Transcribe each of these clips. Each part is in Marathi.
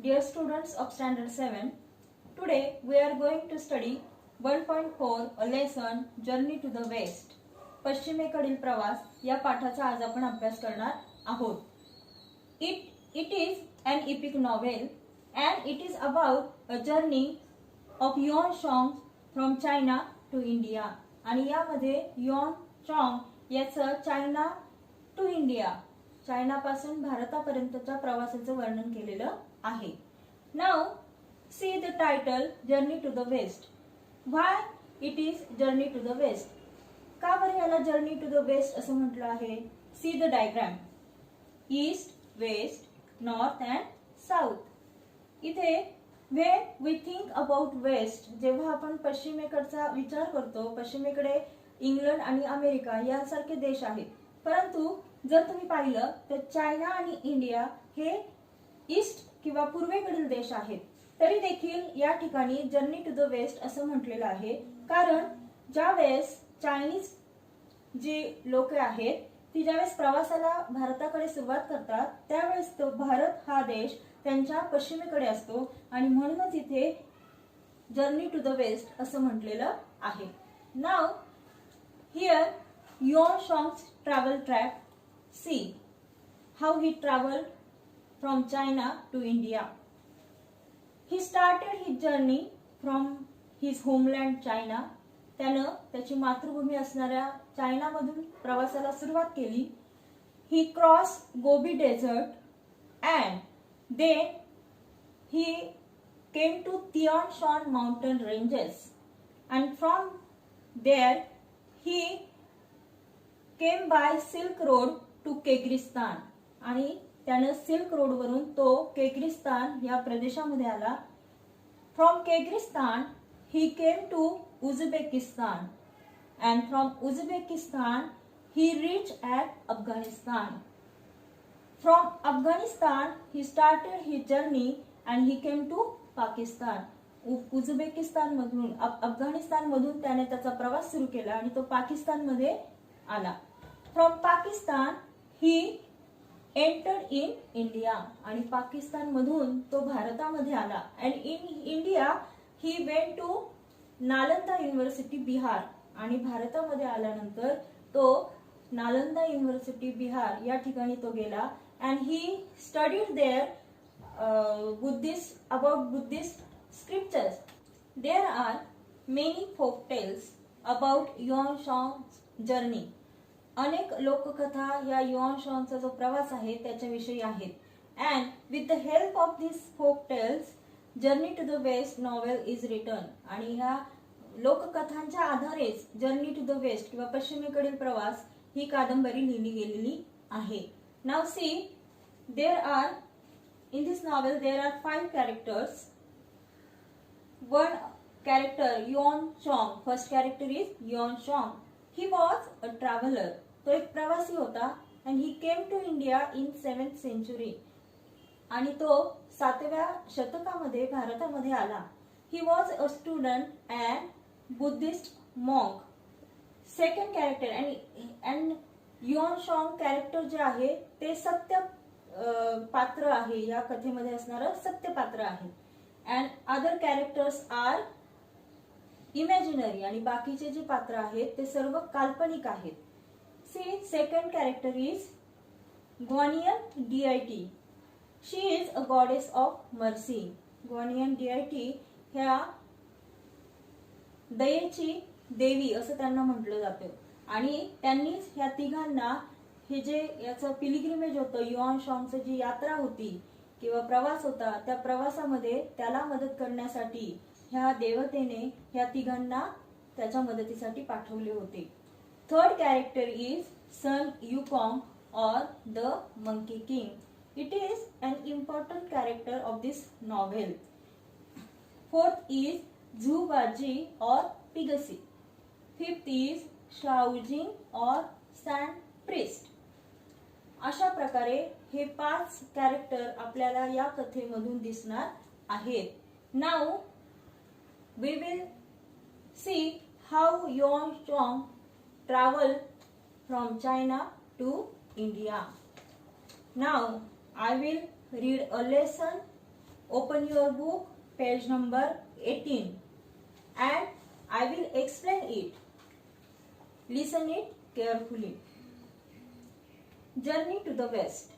Dear students of Standard 7, today we are going to study 1.4 a lesson Journey to the West. पश्चिमेकडील प्रवास या पाठाचा आज आपण अभ्यास करणार आहोत. It is an epic novel and it is about a journey of Yuan Shang from China to India. आणि यामध्ये युआन चॉंग याचं चायना टू इंडिया, चायना पासून भारतापर्यंतच्या प्रवासाचं वर्णन केलेलं आहे. Now see the title journey to the west. Why it is journey to the west? का बरं याला जर्नी टू द वेस्ट असं म्हटलं आहे? See the diagram. East, west, north and south. इथे when we think about west, जेव्हा आपण पश्चिमेकडचा विचार करतो, पश्चिमेकडे इंग्लंड आणि अमेरिका यासारखे देश आहेत. परंतु जर तुम्ही पाहिलं तर चायना आणि इंडिया हे ईस्ट किंवा पूर्वेकडील देश आहेत. तरी देखील या ठिकाणी जर्नी टू द वेस्ट असं म्हटलेलं आहे, कारण ज्यावेळेस चायनीज जे लोक आहेत ती ज्यावेळेस प्रवासाला भारताकडे सुरुवात करतात त्यावेळेस तो भारत हा देश त्यांच्या पश्चिमेकडे असतो आणि म्हणूनच इथे जर्नी टू द वेस्ट असं म्हटलेलं आहे. Now here Yuan Shong's travel track. See how he travelled from China to India. He started his journey from his homeland China. त्यानं त्याची मातृभूमी असणाऱ्या चायनामधून प्रवासाला सुरुवात केली. He cross Gobi desert and then he came to Tian Shan mountain ranges and from there he came by Silk Road to Kyrgyzstan. आणि त्याने सिल्क रोड वरून तो किर्गिस्तान या प्रदेशामध्ये आला. From Kyrgyzstan he came to Uzbekistan and from Uzbekistan he reached at Afghanistan. From Afghanistan he started his journey and he came to Pakistan. Uzbekistan मधून अफगाणिस्तान मधून त्याने त्याचा प्रवास सुरू केला आणि तो पाकिस्तान मध्ये आला. From Pakistan he entered in India. आणि पाकिस्तान मधून तो भारतामध्ये आला. And in India he went to Nalanda university Bihar. आणि भारतामध्ये आल्यानंतर तो नालंदा युनिव्हर्सिटी बिहार या ठिकाणी तो गेला. And he studied there about Buddhist scriptures. There are many folk tales about Yuan Shang's journey. अनेक लोककथा या युआन शॉंगचा जो प्रवास आहे त्याच्याविषयी आहेत. And with the help of these folk tales, Journey to the West novel is written. आणि ह्या लोककथांच्या आधारेच जर्नी टू द वेस्ट किंवा पश्चिमेकडील प्रवास ही कादंबरी लिहिली गेलेली आहे. Now see, in this novel there are 5 characters. One character, Yuan Chong. First character is Yuan Chong. He was a traveler. तो एक प्रवासी होता and he came to India in 7th century. आणि तो 7व्या शतकामध्ये भारतामध्ये आला. He was a student and Buddhist monk. Second character and Yuan Shong character जे आहे ते सत्य पात्र आहे. या कथेमध्ये असणारं सत्य पात्र आहे. And other characters are imaginary. आणि बाकीचे जे पात्र आहेत ते सर्व काल्पनिक आहेत. See second character is Guanyin deity. She is a goddess of mercy. Guanyin deity ह्या दयेची देवी असं त्यांना म्हटलं जातं. आणि त्यांनीच ह्या तिघांना हे जे याचं पिलिग्रिमेज होतं, युआन शॉंगची जी यात्रा होती किंवा प्रवास होता त्या प्रवासामध्ये त्याला मदत करण्यासाठी ह्या देवतेने ह्या तिघांना त्याच्या मदतीसाठी पाठवले होते. Third character is Sun Wukong or the monkey king. It is an important character of this novel. Fourth is Zhu Bajie or Pigsy. Fifth is शाओजिंग और सॅन प्रिस्ट. अशा प्रकारे हे 5 कॅरेक्टर आपल्याला या कथेमधून दिसणार आहेत. Now we will see how Yuan Chong travel from China to India. Now I will read a lesson Open your book, page number 18, and I will explain it. Listen it carefully. Journey to the West,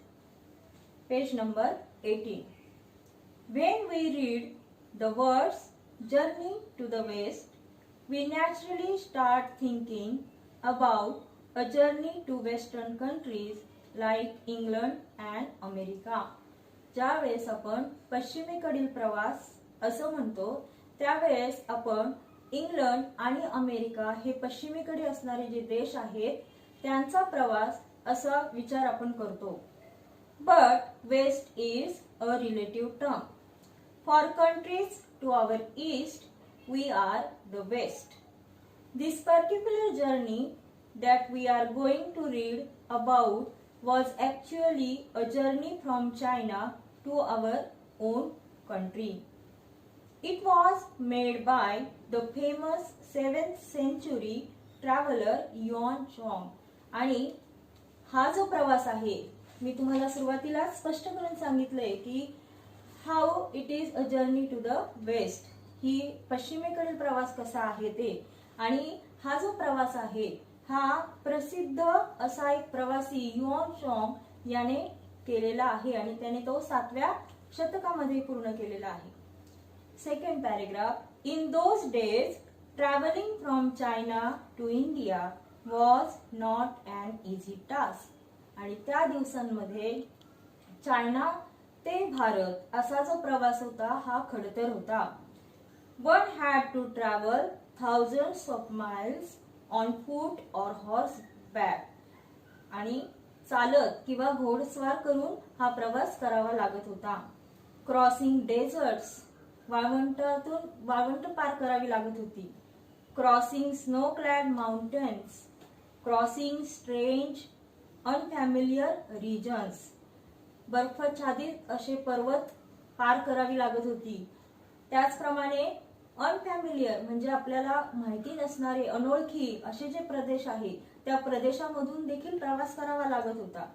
page number 18. When we read the words journey to the West, we naturally start thinking about a journey to Western countries like England and America. ज्यावेळेस आपण पश्चिमेकडील प्रवास असं म्हणतो त्यावेळेस आपण इंग्लंड आणि अमेरिका हे पश्चिमेकडे असणारे जे देश आहेत त्यांचा प्रवास असा विचार आपण करतो. But west is a relative term. For countries to our east we are the West. This particular journey that we are going to read about was actually a journey from China to our own country. It was made by the famous 7th century traveler Yuan Chong. आणि हा जो प्रवास आहे मी तुम्हाला सुरुवातीला स्पष्ट करून सांगितलंय की how it is a journey to the west. ही पश्चिमेकडील प्रवास कसा आहे ते. आणि हा जो प्रवास आहे हा प्रसिद्ध असा एक प्रवासी युआन चॉंग याने केलेला आहे आणि त्याने तो 7व्या शतकामध्ये पूर्ण केलेला आहे. Second paragraph. In those days travelling from China to India was not an easy task. आणि त्या दिवसांमध्ये चायना ते भारत असा जो प्रवास होता हा खडतर होता. One had to travel thousands of miles on foot or horseback. आणि चालत किंवा घोडस्वार करून हा प्रवास करावा लागत होता. क्रॉसिंग डेझर्ट्स, वाळवंट पार करावी लागत होती. Crossing snow clad mountains, crossing strange unfamiliar regions. बर्फाच्छादित असे पर्वत पार करावी लागत होती. त्याचप्रमाणे अनफॅमिलियर म्हणजे आपल्याला माहिती नसणारे अनोळखी असे जे प्रदेश आहे त्या प्रदेशामधून देखील प्रवास करावा लागत होता.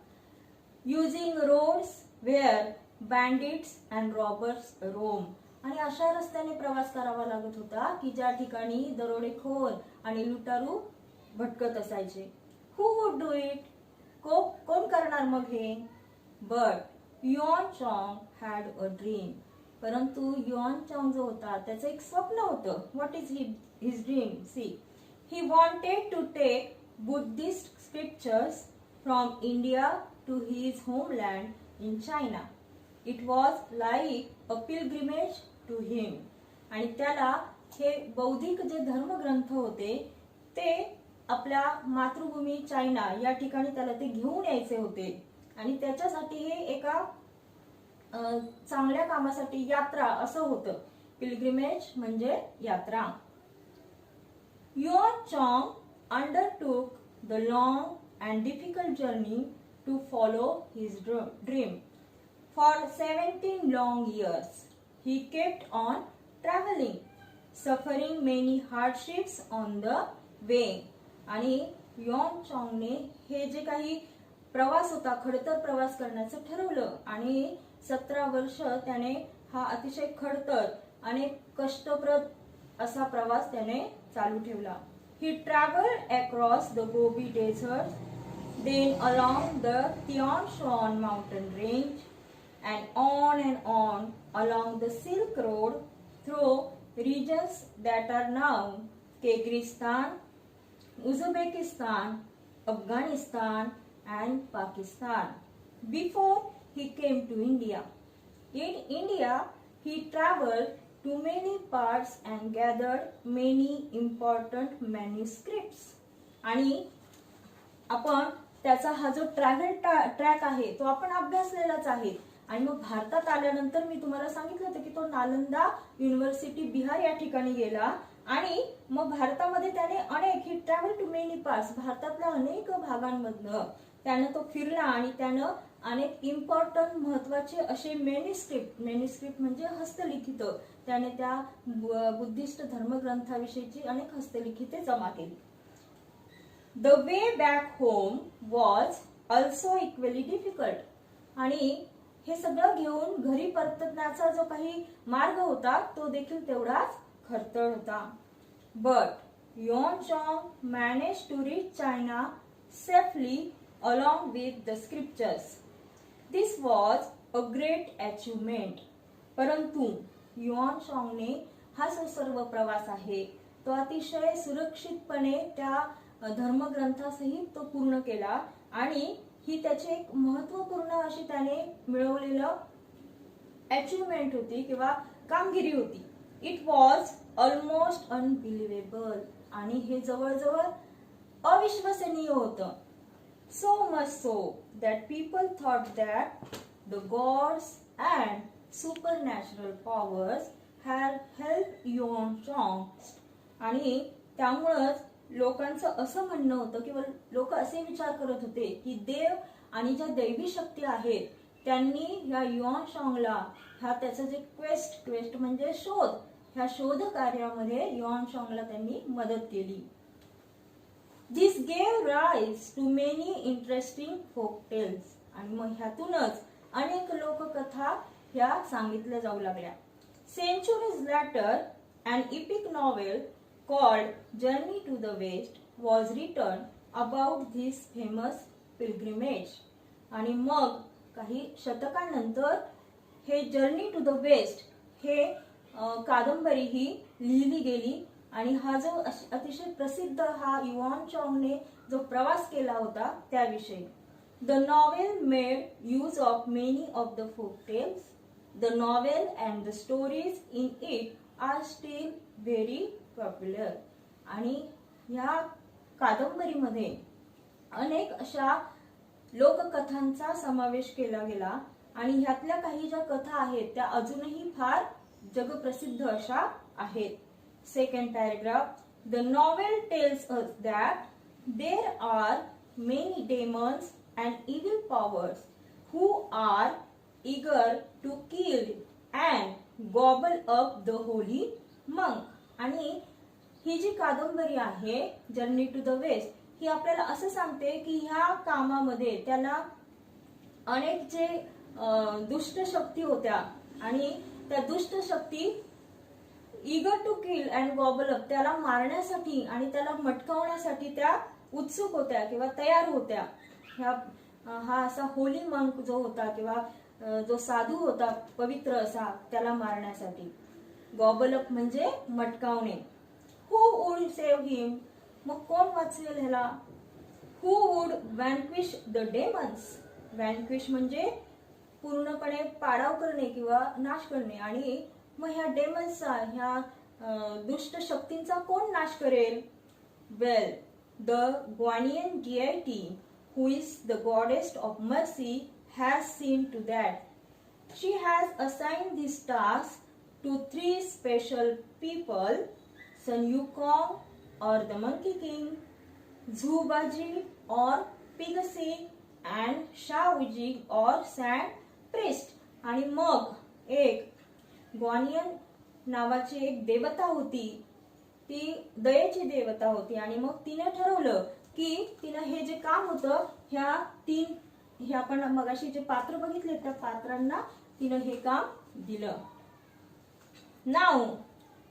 Using roads where bandits and robbers roam. आणि अशा रस्त्याने प्रवास करावा लागत होता की ज्या ठिकाणी दरोडेखोर आणि लुटारू भटकत असायचे. Who would do it. कोण करणार मग हे. But Yuan Chong had a dream. परंतु युआन चॉंग जो होता त्याचं एक स्वप्न होतं. What is his dream. See, he wanted to take Buddhist scriptures from India to his homeland in China. It was like a pilgrimage to him. आणि त्याला हे बौद्धिक जे धर्मग्रंथ होते ते आपल्या मातृभूमी चायना या ठिकाणी त्याला ते घेऊन यायचे होते. आणि त्याच्यासाठी हे एका चांगल्या कामासाठी यात्रा असं होतं. पिलग्रिमेज म्हणजे यात्रा. Yuan Chong undertook the long and difficult journey to follow his dream. For 17 long years, he kept on traveling, suffering many hardships on the way. आणि युआन चॉंगने हे जे काही प्रवास होता खडतर प्रवास करण्याचं ठरवलं आणि 17 वर्ष त्याने हा अतिशय खडतर आणि कष्टप्रद असा प्रवास त्याने चालू ठेवला. He traveled across the Gobi Desert, then along the Tian Shan mountain range, and on along the Silk Road through regions that are now Kyrgyzstan, Uzbekistan, Afghanistan, and Pakistan. Before he came to India. In India, he traveled to many parts and gathered many important manuscripts. आणि आपण त्याचा हा जो ट्रॅव्हल ट्रॅक आहे तो आपण अभ्यासलेलाच आहे. आणि मग भारतात आल्यानंतर मी तुम्हाला सांगितलं होतं की तो नालंदा युनिव्हर्सिटी बिहार या ठिकाणी गेला आणि मग भारतामध्ये त्याने अनेक ही ट्रॅव्हल टू मेनी पार्ट्स भारतातल्या अनेक भागांमधनं त्यानं तो फिरला आणि त्यानं अनेक इम्पॉर्टंट महत्वाचे असे मेन्युस्क्रिप्ट म्हणजे हस्तलिखित त्याने त्या बुद्धिस्ट धर्मग्रंथाविषयीची अनेक हस्तलिखिते जमा केली. The way back home was also equally difficult. आणि हे सगळं घेऊन घरी परतण्याचा जो काही मार्ग होता तो देखील तेवढाच खडतर होता. But Yuan Chong manage to reach China safely along with the scriptures. This was a great achievement. परंतु युआनचांगने हा जो सर्व प्रवास आहे तो अतिशय सुरक्षितपणे त्या धर्मग्रंथासहित तो पूर्ण केला आणि ही त्याची एक महत्वपूर्ण अशी त्याने मिळवलेलं अचिव्हमेंट होती किंवा कामगिरी होती. इट वॉज ऑलमोस्ट अनबिलिव्हेबल आणि हे जवळजवळ अविश्वसनीय होतं. So much so that people thought that the gods and supernatural powers had helped Yuanzhang. आणि त्यामुळेच लोकांचं असं म्हणणं होतं किंवा लोक असे विचार करत होते की देव आणि ज्या दैवी शक्ती आहेत त्यांनी ह्या युआनचांगला ह्या त्याचं जे क्वेस्ट म्हणजे शोध, ह्या शोध कार्यामध्ये युआनचांगला त्यांनी मदत केली. This gave rise to many interesting folk tales. आणि मग ह्यातूनच अनेक लोककथा ह्या सांगितल्या जाऊ लागल्या. Centuries later, an epic novel called Journey to the West was written about this famous pilgrimage. आणि मग काही शतकानंतर हे जर्नी टू द वेस्ट हे कादंबरी ही लिहिली गेली आणि हा जो अतिशय प्रसिद्ध हा युआनचांगने जो प्रवास केला होता त्याविषयी. The novel made use of many of the folk tales. The novel and the stories in it are still very popular. आणि ह्या कादंबरीमध्ये अनेक अशा लोककथांचा समावेश केला गेला आणि ह्यातल्या काही ज्या कथा आहेत त्या अजूनही फार जगप्रसिद्ध अशा आहेत. Second paragraph. The novel tells us that there are many demons and evil powers who are eager to kill and gobble up the holy monk. आणि ही जी कादंबरी आहे जर्नी टू द वेस्ट ही आपल्याला असं सांगते की ह्या कामामध्ये त्याला अनेक जे दुष्ट शक्ती होत्या आणि त्या दुष्ट शक्ती eager to kill and gobble up त्याला मारण्यासाठी आणि त्याला मटकावण्यासाठी त्या उत्सुक होत्या किंवा तयार होत्या. हा असा होली मंक जो होता किंवा जो साधू होता पवित्र असा त्याला मारण्यासाठी. गॉबल अप म्हणजे मटकावणे. हु वुड सेव्ह हिम? मग कोण वाचवेल ह्याला? हु वुड व्हॅन्क्विश द डेमन्स? व्हॅन्क्विश म्हणजे पूर्णपणे पाडाव करणे किंवा नाश करणे. आणि मग ह्या डेमन्सचा ह्या दुष्ट शक्तींचा कोण नाश करेल? Well, the Guanyin deity who is the goddess of mercy has seen to that. She has assigned this task to 3 special people: Sun Yukong or the Monkey King, Zhu Baji or Pigasi, and Sha Wuji or Sand Priest. आणि मग एक ग्वानियन नावाची एक देवता होती, ती दयेची देवता होती आणि मग तिने ठरवलं की तिने हे जे काम होतं हे आपण मगाशी जे पात्र बघितले त्या पात्रांना तिने हे काम दिलं. Now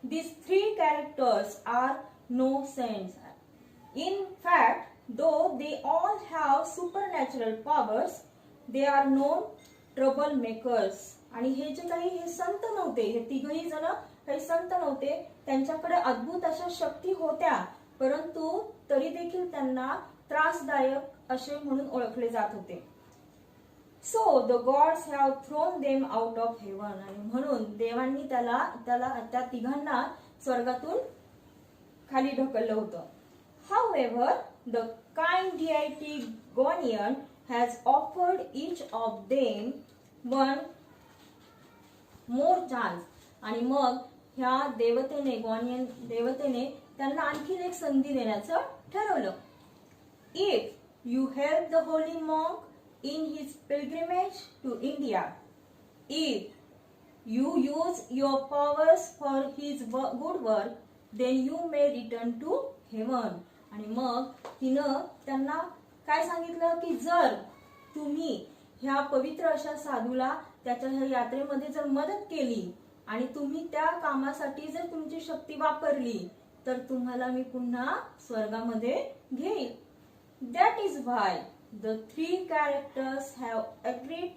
these 3 characters are no saints. In fact, though they all have supernatural powers, they are known troublemakers. आणि हे जे काही हे संत नव्हते, हे तिघही जण काही संत नव्हते, त्यांच्याकडे अद्भुत अशा शक्ती होत्या परंतु तरी देखील त्यांना त्रासदायक असे म्हणून ओळखले जात होते. So the gods have thrown them out of heaven. आणि म्हणून देवांनी त्या तिघांना स्वर्गातून खाली ढकललं होतं. However, the kind deity Guanyin has offered each of them one more chance. आणि मग ह्या देवतेने ग्वानियन देवतेने त्यांना आणखी एक संधी देण्याचं ठरवलं. If you help the holy monk in his pilgrimage to India, if you use your powers for his good work, then you may return to heaven. आणि मग तिनं त्यांना काय सांगितलं की जर तुम्ही ह्या पवित्र अशा साधूला त्याच्या ह्या यात्रेमध्ये जर मदत केली आणि तुम्ही त्या कामासाठी जर तुमची शक्ती वापरली तर तुम्हाला मी पुन्हा स्वर्गामध्ये घेईल. That is why the 3 characters have agreed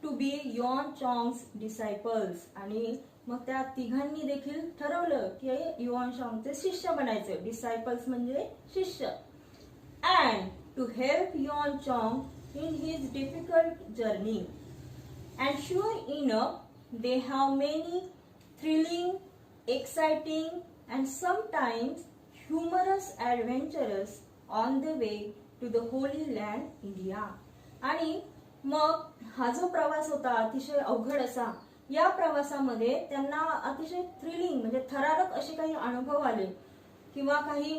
to be Yuan Chong's disciples. आणि मग त्या तिघांनी देखील ठरवलं की युआन चॉंगचे शिष्य बनायचं. डिसायपल्स म्हणजे शिष्य. And to help Yuan Chong in his difficult journey. And sure enough, they have many thrilling, exciting, and sometimes humorous adventures on the way to the Holy Land, India. आणि मग हा जो प्रवास होता अतिशय अवघड असा, या प्रवासामध्ये त्यांना अतिशय थ्रिलिंग म्हणजे थरारक असे काही अनुभव आले किंवा काही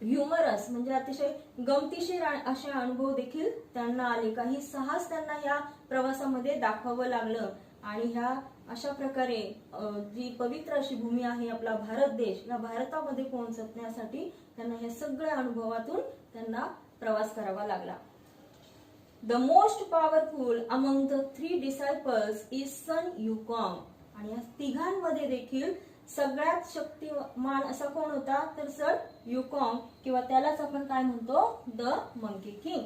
ह्युमरस म्हणजे अतिशय गमतीशीर असे अनुभव देखील त्यांना आले. काही साहस त्यांना या प्रवासामध्ये दाखवावं लागलं. आणि ह्या अशा प्रकारे जी पवित्र अशी भूमी आहे आपला भारत देश, या भारतामध्ये पोहोचण्यासाठी त्यांना हे सगळ्या अनुभवातून त्यांना प्रवास करावा लागला. The most powerful among the 3 disciples is Sun Wukong. आणि या तिघांमध्ये देखील सगळ्यात शक्तिमान असा कोण होता तर सन युकॉंग, किंवा त्यालाच आपण काय म्हणतो, the monkey king.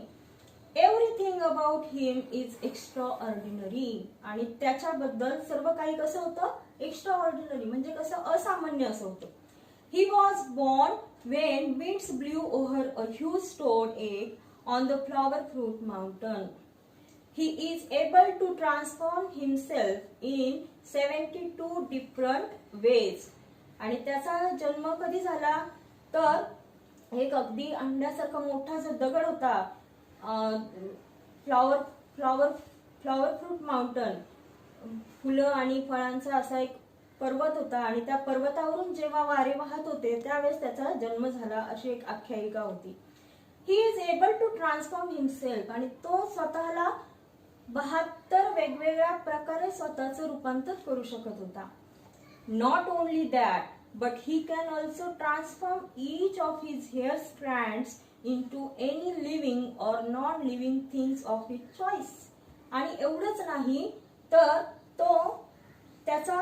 Everything about him is extra ordinary. आणि त्याच्याबद्दल सर्व काही कसं होतं, एक्स्ट्रा ऑर्डिनरी म्हणजे कसं, असामान्य असं होतं. He was born Wien winds blue over a huge stone egg on the flower fruit mountain. He is able to transform himself in 72 different ways. आणि त्याचा जन्म कधी झाला तर एक अगदी अंड्यासारखा मोठा जो दगड होता, फ्लॉवर फ्रूट माउंटन, फुलं आणि फळांचा असा एक पर्वत होता. आणि त्या पर्वतावरून जेव्हा वारे वाहत होते त्यावेळेस त्याचा जन्म झाला, अशी एक आख्यायिका होती. He is able to transform himself. आणि तो स्वतःला 72 वेगवेगळ्या प्रकारे स्वतःचं रूपांतर करू शकत होता. Not only that but he can also transform each of his hair strands into any living or non living things of his choice. आणि एवढंच नाही तर तो त्याचा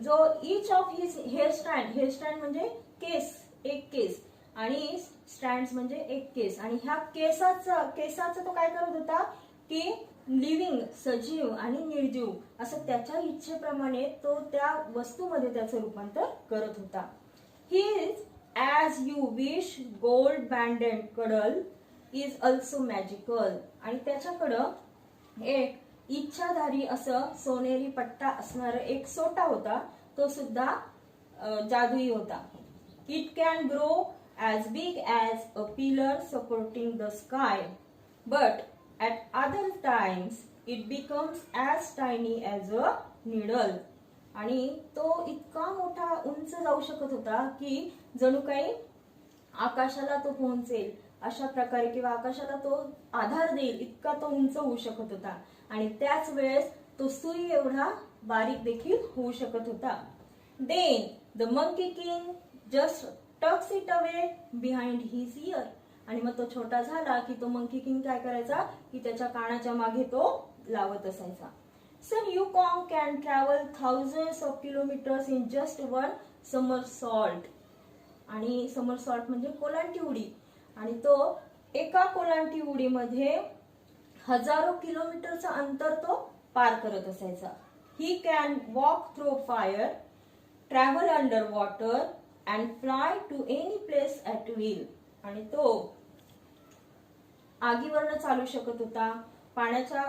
जो each of his hair strand म्हणजे केस, एक केस, आणि स्ट्रँड्स म्हणजे एक केस. आणि ह्या केसाचं तो काय करत होता की लिव्हिंग, सजीव आणि निर्जीव असं त्याच्या इच्छेप्रमाणे तो त्या वस्तूमध्ये त्याचं रूपांतर करत होता. He is as you wish gold banded cuddle is also magical. आणि त्याच्याकडं एक इच्छाधारी असं सोनेरी पट्टा असणारा एक सोटा होता, तो सुद्धा जादुई होता. It can grow as big as a pillar supporting the sky but at other times it becomes as tiny as a needle. आणि तो इतका मोठा उंच जाऊ शकत होता की जणू काही आकाशाला तो पोहोचेल अशा प्रकारे किंवा आकाशाला तो आधार देईल इतका तो उंच होऊ शकत होता. आणि त्याच वेळेस तो सुई एवढा बारीक देखील होऊ शकत होता. Then the monkey king just tucks it away behind his ear. आणि मग तो छोटा झाला की तो मंकी किंग काय करायचा की त्याच्या कानाच्या मागे तो लावत असायचा. Sun Wukong can travel thousands of kilometers in just one somersault. आणि somersault म्हणजे कोलांटी उडी. आणि तो एका कोलांटी उडीमध्ये हजारो किलोमीटरचं अंतर तो पार करत असायचा. He can walk through fire, travel under water and fly to any place at will. आणि तो आगीवरनं चालू शकत होता, पाण्याच्या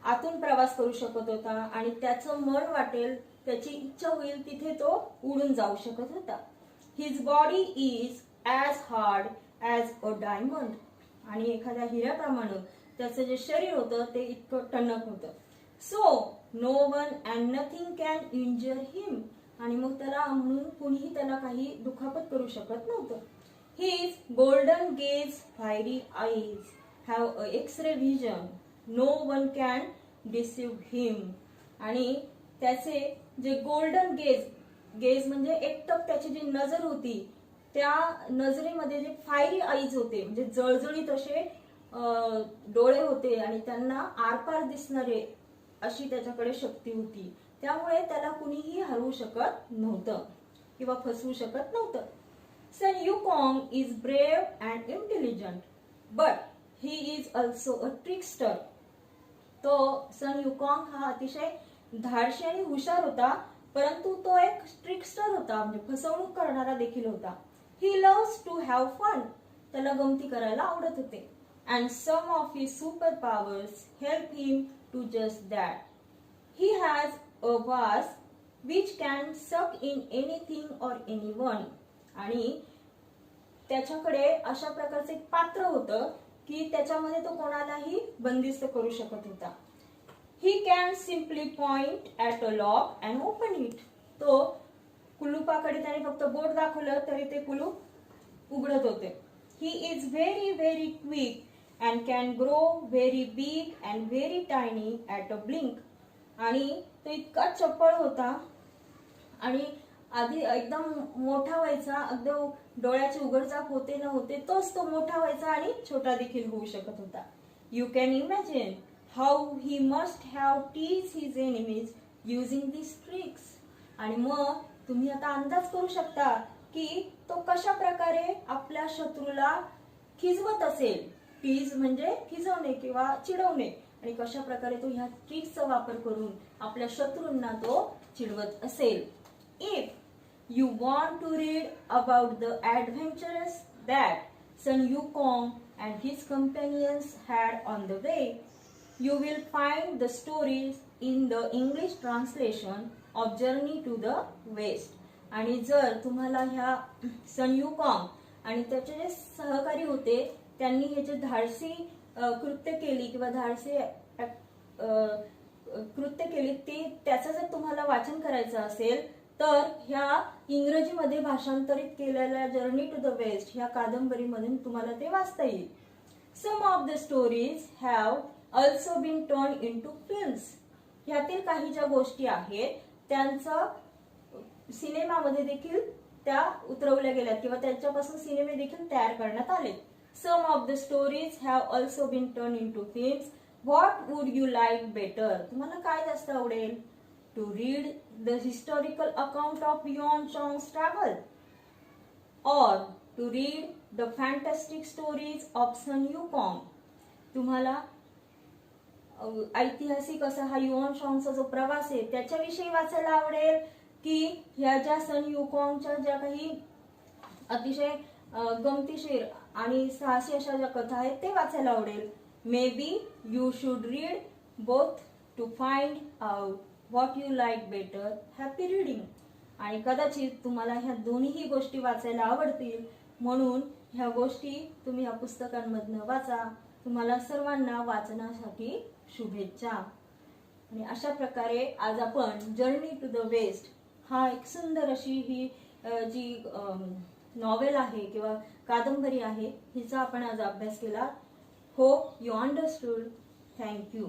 आतून प्रवास करू शकत होता आणि त्याचं मन वाटेल, त्याची इच्छा होईल तिथे तो उडून जाऊ शकत होता. His body is as hard as a diamond. आणि एखाद्या हिऱ्याप्रमाणे त्याचं जे शरीर होतं ते इतकं टणक होतं. So no one and nothing can injure him. आणि मग त्याला म्हणून कुणीही त्याला काही दुखापत करू शकत नव्हतं. His golden gaze, fiery eyes have a X-ray vision. No one can deceive him. आणि त्याचे जे गोल्डन गेज म्हणजे एकटक त्याची जी नजर होती त्या नजरेमध्ये जे फायरी आईज होते म्हणजे जळजळीत असे डोळे होते आणि त्यांना आरपार दिसणारे अशी त्याच्याकडे शक्ती होती. त्यामुळे त्याला कुणीही हरवू शकत नव्हतं किंवा फसवू शकत नव्हतं. Sun Wukong is brave and intelligent but he is also a trickster. तो सन युकॉंग हा अतिशय धाडशी आणि हुशार होता, परंतु तो एक ट्रिकस्टर होता, म्हणजे फसवणूक करणारा देखील होता. He loves to have fun. त्याला गमती करायला आवडत होते. And some of his super powers help him to just that. He has a vase which can suck in anything or anyone. आणि त्याच्याकडे अशा प्रकारचे एक पात्र होतं की त्याच्यामध्ये तो कोणालाही बंदिस्त करू शकत होता. He can simply point at a lock and open it. तो कुलूपाकडे त्याने फक्त बोट दाखवलं तरी ते कुलूप उघडत होते. He is very very quick and can grow very big and very tiny at a blink. आणि तो इतका चपळ होता आणि आधी एकदम मोठा व्हायचा, अगदी डोळ्याचे उघडझाप होते न होते तोच तो मोठा व्हायचा आणि छोटा देखील होऊ शकत होता. You can imagine how he must have teased his enemies using this tricks. आणि मग तुम्ही आता अंदाज करू शकता की तो कशा प्रकारे आपल्या शत्रूला खिजवत असेल. टीज म्हणजे खिजवणे किंवा चिडवणे, आणि कशा प्रकारे तो ह्या ट्रिक्सचा वापर करून आपल्या शत्रूंना तो चिडवत असेल. If you want to read about the adventures that Sun Yukong and his companions had on the way, you will find the stories in the English translation of Journey to the West. आणि जर तुम्हाला ह्या सन युकॉंग आणि त्याचे जे सहकारी होते त्यांनी हे जे धाडसी कृत्य केली किंवा धाडसी कृत्य केली त्याचं जर तुम्हाला वाचन करायचं असेल तर ह्या इंग्रजीमध्ये भाषांतरित केलेल्या जर्नी टू द वेस्ट ह्या कादंबरीमधून तुम्हाला ते वाचता येईल. Some of the stories have also been turn into films. ह्यातील काही ज्या गोष्टी आहेत त्यांचा सिनेमामध्ये देखील त्या उतरवल्या गेल्या किंवा त्यांच्यापासून सिनेमे देखील तयार करण्यात आले. Some of the stories have also been turn into films. What would you like better. तुम्हाला काय जास्त आवडेल? To read the historical account of Yuan Chong's travel, or to read the fantastic stories of Sun Yukong. तुम्हाला ऐतिहासिक असा हा युआन शॉंगचा जो प्रवास आहे त्याच्याविषयी वाचायला आवडेल की ह्या ज्या सन युकॉंगच्या ज्या काही अतिशय गमतीशीर आणि साहसी अशा ज्या कथा आहेत ते वाचायला आवडेल. Maybe you should read both to find out what you like better. Happy reading. आणि कदाचित तुम्हाला ह्या दोन्ही गोष्टी वाचायला आवडतील म्हणून ह्या गोष्टी तुम्ही ह्या पुस्तकांमधनं वाचा. तुम्हाला सर्वांना वाचनासाठी शुभेच्छा. आणि अशा प्रकारे आज आपण जर्नी टू द वेस्ट हा एक सुंदर अशी ही जी नॉवेल आहे किंवा कादंबरी आहे हिचा आपण आज अभ्यास केला. Hope you understood. थँक्यू.